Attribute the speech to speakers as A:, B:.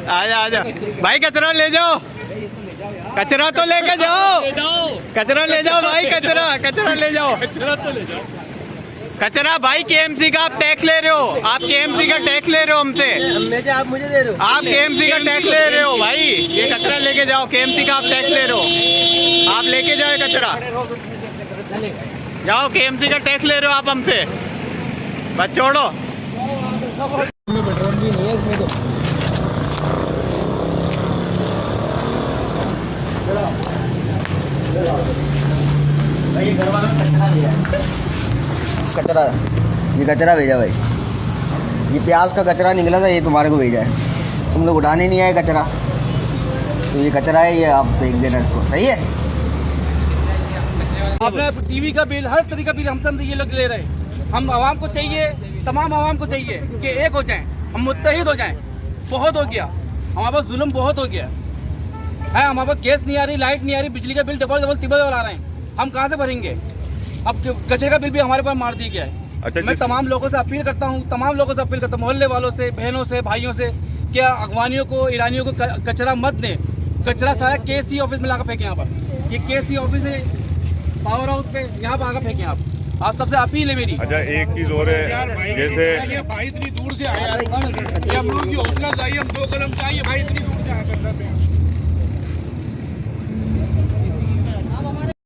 A: आजा आजा भाई, कचरा ले जाओ, कचरा तो लेके जाओ, कचरा ले जाओ भाई, कचरा कचरा ले जाओ, कचरा भाई। केएमसी का आप टैक्स ले रहे हो, आप केएमसी का टैक्स ले रहे हो हमसे,
B: आप मुझे दे रहे हो,
A: आप केएमसी का टैक्स ले रहे हो भाई। ये कचरा लेके जाओ, केएमसी का आप टैक्स ले रहे हो, आप लेके जाओ कचरा, जाओ, केएमसी का टैक्स ले रहे हो आप हमसे, बस छोड़ो।
B: पेट्रोल भी नहीं है इसमें तो। कचरा, ये कचरा भेजा भाई, ये प्याज का कचरा निकला था, ये तुम्हारे को भेजा है, तुम लोग उठाने नहीं आए कचरा, तो ये कचरा है, ये आप फेंक देना इसको, सही है।
C: अपना टीवी का बिल, हर तरीके का बिल हमसे ये लोग ले रहे हैं। हम आवाम को चाहिए, तमाम आवाम को चाहिए कि एक हो जाएं, हम मुत्तहिद हो जाएं। बहुत हो गया हमारे पास, जुल्म बहुत हो गया है, हमारे पास गैस नहीं आ रही, लाइट नहीं आ रही, बिजली का बिल डबल तिबल आ रहे हैं, हम कहाँ से भरेंगे। अब कचरे का बिल भी हमारे पास मार दिया गया है।
D: अच्छा,
C: मैं तमाम लोगों से अपील करता हूँ, तमाम लोगों से अपील करता हूँ, मोहल्ले वालों से, बहनों से, भाइयों से, क्या अगवानियों को, ईरानियों को कचरा मत दें। कचरा सारा केसी ऑफिस में लाकर फेंके, यहाँ पर ये केसी ऑफिस है, पावर हाउस पे, यहाँ पर आकर फेंके आप सबसे अपील है मेरी।
D: अच्छा, एक चीज और है, जैसे
E: भाई इतनी दूर से आया, हम लोग की हौसला चाहिए, हम 2 कदम चाहिए भाई, इतनी दूर से आया।